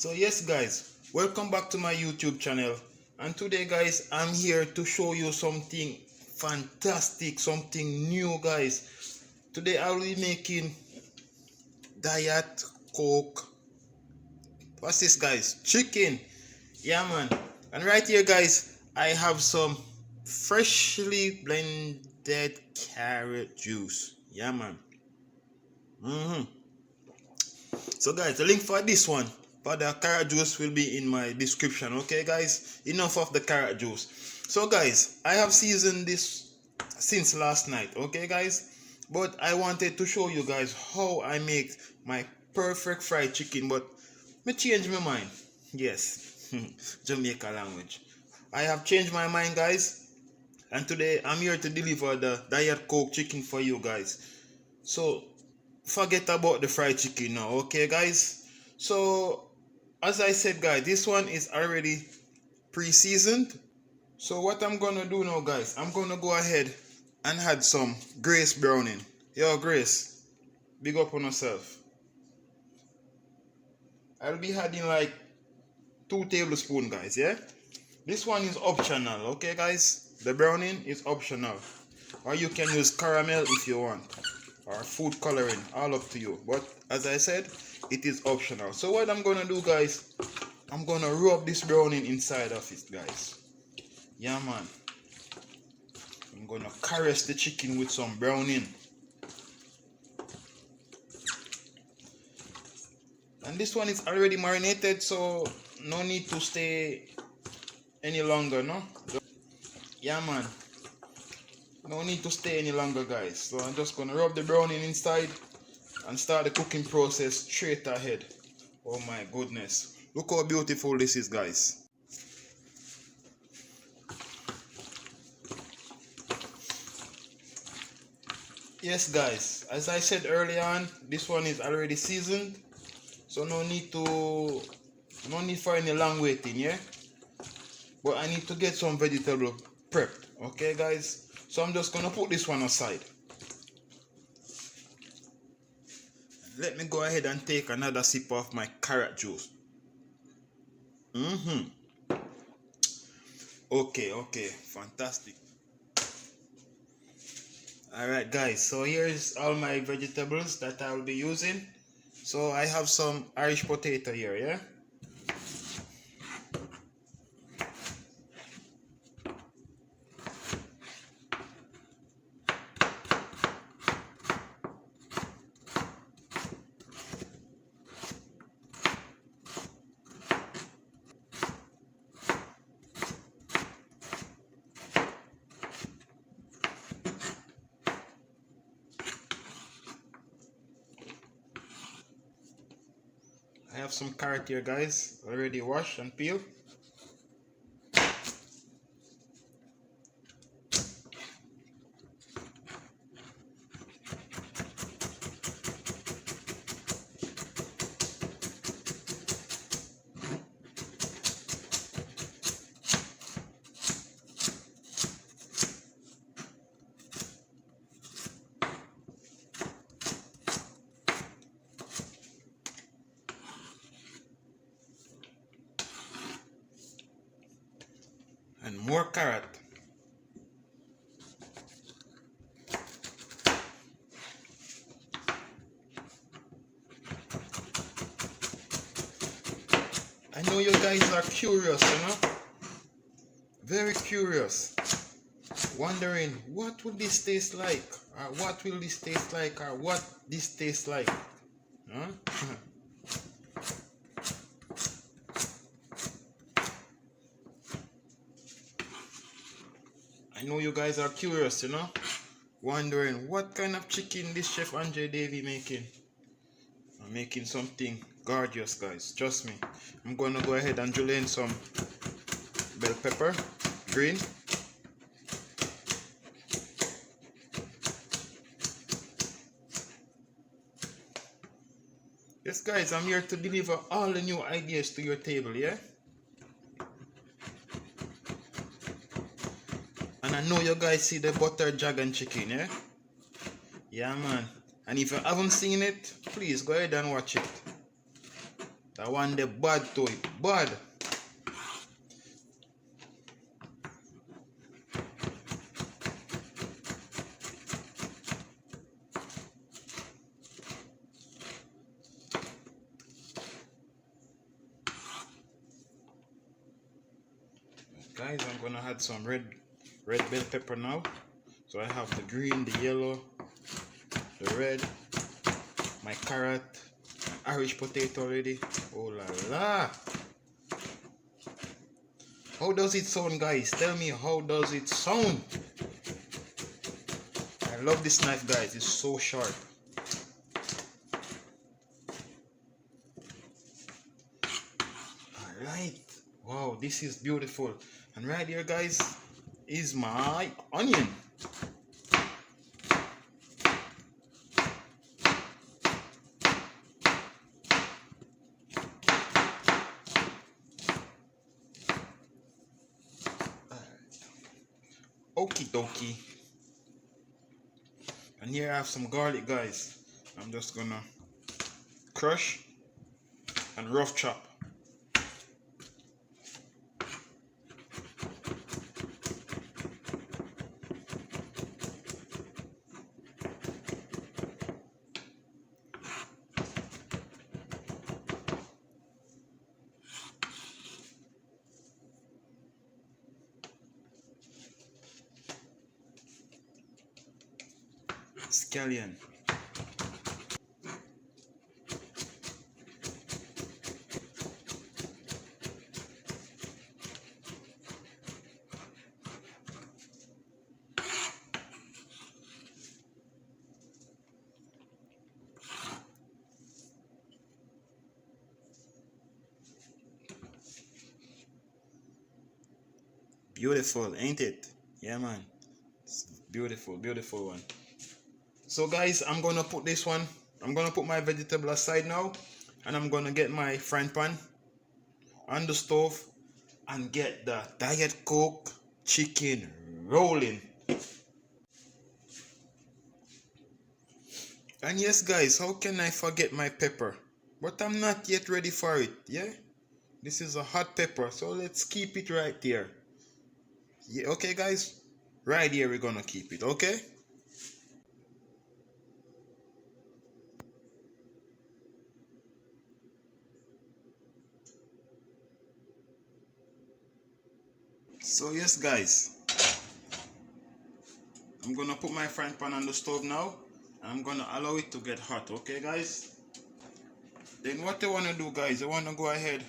So yes guys, welcome back to my YouTube channel, and today guys I'm here to show you something fantastic, something new guys. Today I will be making diet coke. What's this guys? Chicken. Yeah man. And right here guys I have some freshly blended carrot juice. Yeah man. So guys, the link for this one, for the carrot juice, will be in my description. Okay guys, enough of the carrot juice. So guys, I have seasoned this since last night. Okay guys, but I wanted to show you guys how I make my perfect fried chicken, but me change my mind. Yes. Jamaica language. I have changed my mind guys, and today I'm here to deliver the diet coke chicken for you guys. So forget about the fried chicken now, okay guys? So as I said guys, this one is already pre-seasoned. So what I'm gonna do now guys, I'm gonna go ahead and add some Grace browning. Yo Grace, big up on yourself. I'll be adding like 2 tablespoons guys, yeah? This one is optional, okay guys? The browning is optional, or you can use caramel if you want, or food coloring, all up to you. But as I said, it is optional. So what I'm gonna do guys, I'm gonna rub this browning inside of it guys. Yeah man, I'm gonna caress the chicken with some browning. And this one is already marinated, so no need to stay any longer, no? Yeah man, no need to stay any longer guys. So I'm just gonna rub the browning inside and start the cooking process straight ahead. Oh my goodness, look how beautiful this is guys. Yes guys, as I said earlier on, this one is already seasoned, so no need for any long waiting, yeah? But I need to get some vegetable prepped, okay guys? So I'm just gonna put this one aside. Let me go ahead and take another sip of my carrot juice. Okay, fantastic. Alright guys, so here's all my vegetables that I will be using. So I have some Irish potato here, yeah? I have some carrot here guys, already washed and peeled. And more carrot. I know you guys are curious, you know? Very curious. Wondering what would this taste like? Or what will this taste like? Or what this tastes like? Huh? I know you guys are curious, you know? Wondering what kind of chicken this chef André Davy making. I'm making something gorgeous guys, trust me. I'm gonna go ahead and drill in some bell pepper, green. Yes guys, I'm here to deliver all the new ideas to your table, yeah? And I know you guys see the butter dragon chicken, yeah? Yeah man. And if you haven't seen it, please go ahead and watch it. That one the bad to it. Bad. Guys, I'm gonna add some red bell pepper now. So I have the green, the yellow, the red, my carrot, my Irish potato already. Oh la la! How does it sound, guys? Tell me, how does it sound? I love this knife, guys. It's so sharp. Alright. Wow, this is beautiful. And right here, guys, is my onion. Okie dokie. And here I have some garlic, guys. I'm just gonna crush and rough chop. Scallion. Beautiful, ain't it? Yeah, man. It's beautiful, beautiful one. So guys, I'm gonna put this one, I'm gonna put my vegetable aside now, and I'm gonna get my frying pan on the stove and get the Diet Coke chicken rolling. And yes guys, how can I forget my pepper? But I'm not yet ready for it, yeah? This is a hot pepper, so let's keep it right there. Yeah, okay guys? Right here we're gonna keep it, okay? So yes guys, I'm gonna put my frying pan on the stove now. I'm gonna allow it to get hot, okay guys? Then what you wanna do guys, you wanna go ahead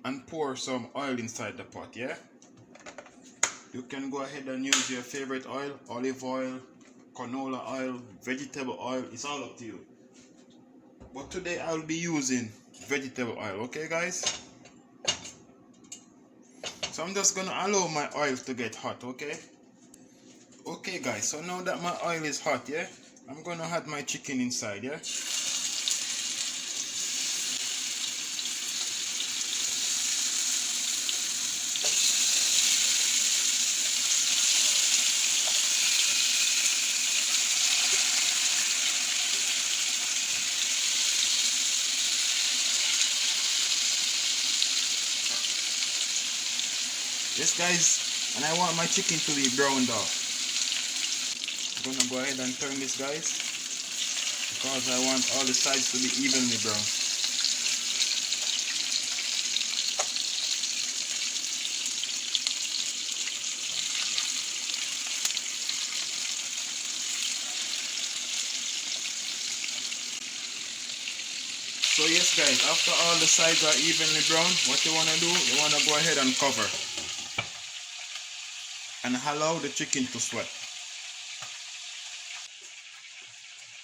and pour some oil inside the pot, yeah? You can go ahead and use your favorite oil, olive oil, canola oil, vegetable oil, it's all up to you. But today I'll be using vegetable oil, okay guys? So I'm just gonna allow my oil to get hot, okay? Okay guys, so now that my oil is hot, yeah? I'm gonna add my chicken inside, yeah? Yes guys, and I want my chicken to be browned off. I'm gonna go ahead and turn this guys, because I want all the sides to be evenly brown. So yes guys, after all the sides are evenly brown, what you wanna do, you wanna go ahead and cover and allow the chicken to sweat.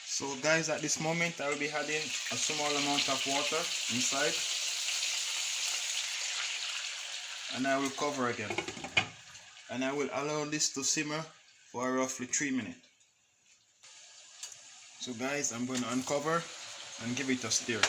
So guys, at this moment I will be adding a small amount of water inside, and I will cover again, and I will allow this to simmer for roughly 3 minutes. So guys, I'm going to uncover and give it a stir.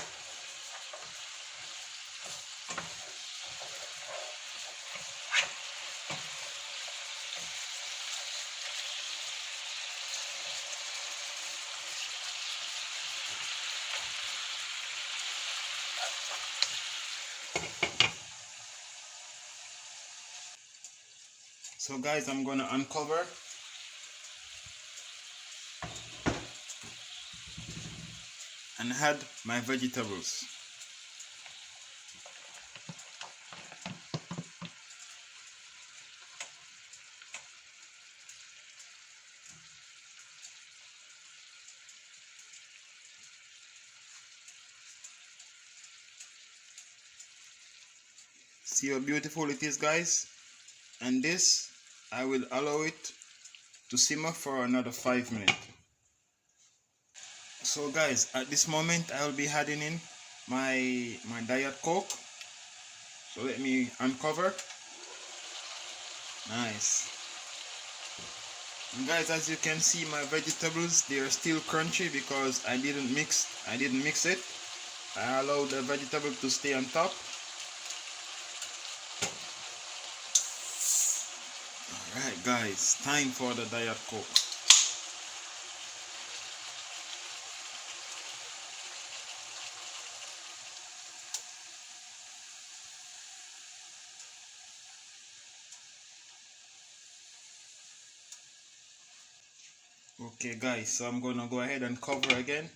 So guys, I'm gonna uncover and add my vegetables. See how beautiful it is, guys? And this, I will allow it to simmer for another 5 minutes. So guys, at this moment I will be adding in my Diet Coke. So let me uncover. Nice. And guys, as you can see, my vegetables, they are still crunchy because I didn't mix it. I allowed the vegetable to stay on top. Alright guys, time for the Diet Coke. Okay guys, so I'm gonna go ahead and cover again,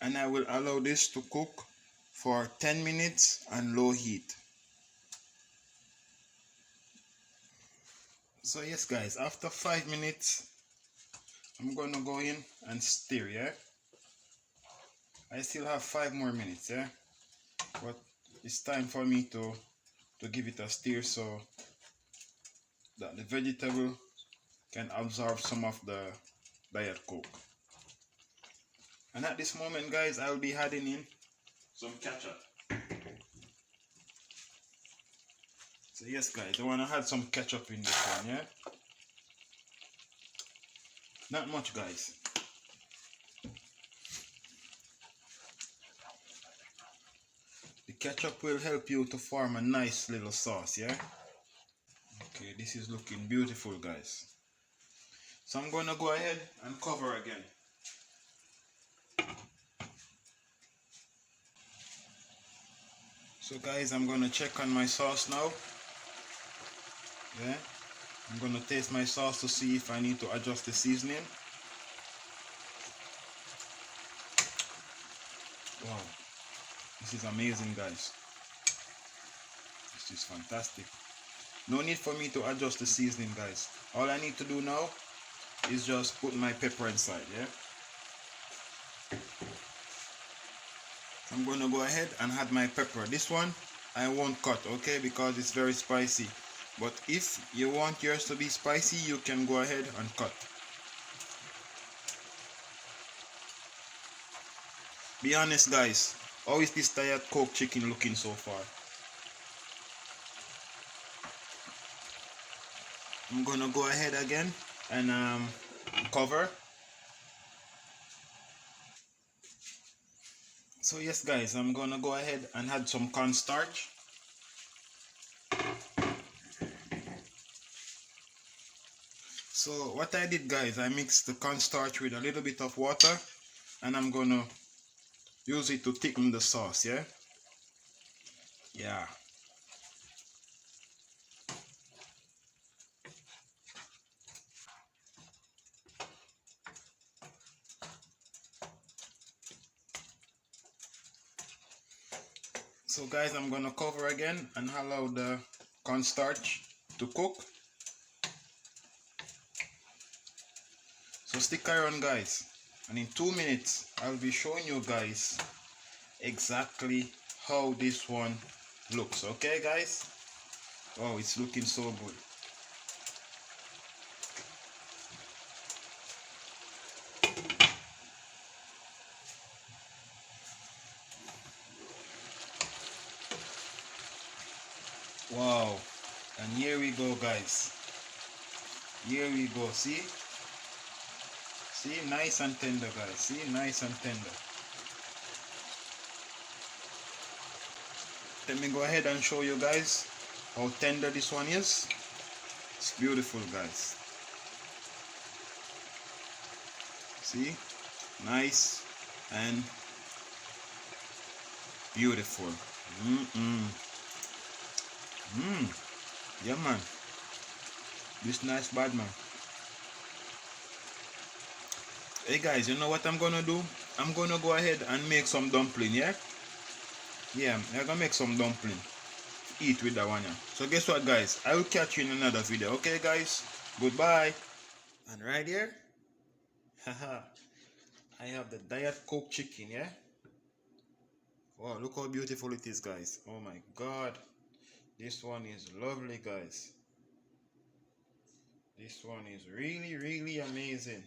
and I will allow this to cook for 10 minutes on low heat. So yes guys, after 5 minutes, I'm gonna go in and stir, yeah? I still have 5 more minutes, yeah? But it's time for me to give it a stir so that the vegetable can absorb some of the Diet Coke. And at this moment guys, I'll be adding in some ketchup. So yes guys, I wanna add some ketchup in this one, yeah? Not much guys. The ketchup will help you to form a nice little sauce, yeah? Okay, this is looking beautiful guys. So I'm gonna go ahead and cover again. So guys, I'm gonna check on my sauce now. Yeah, I'm gonna taste my sauce to see if I need to adjust the seasoning. Wow, this is amazing guys. This is fantastic. No need for me to adjust the seasoning guys. All I need to do now is just put my pepper inside, yeah? I'm gonna go ahead and add my pepper. This one I won't cut, okay, because it's very spicy. But if you want yours to be spicy, you can go ahead and cut. Be honest guys, how is this Diet Coke chicken looking so far? I'm gonna go ahead again and cover. So yes guys, I'm gonna go ahead and add some cornstarch. So what I did guys, I mixed the cornstarch with a little bit of water, and I'm gonna use it to thicken the sauce, yeah? Yeah. So guys, I'm gonna cover again and allow the cornstarch to cook. So stick around guys, and in 2 minutes I'll be showing you guys exactly how this one looks. Okay guys? Oh, it's looking so good. Wow. And here we go guys. Here we go. See? See, nice and tender guys. See, nice and tender. Let me go ahead and show you guys how tender this one is. It's beautiful guys. See? Nice and beautiful. Yeah man. This nice bad man. Hey guys, you know what I'm gonna do? I'm gonna go ahead and make some dumpling, yeah? Yeah, I'm gonna make some dumpling. Eat with that one, yeah. So guess what, guys? I will catch you in another video. Okay, guys? Goodbye. And right here, haha, I have the Diet Coke chicken, yeah? Wow, look how beautiful it is, guys. Oh my God. This one is lovely, guys. This one is really, really amazing.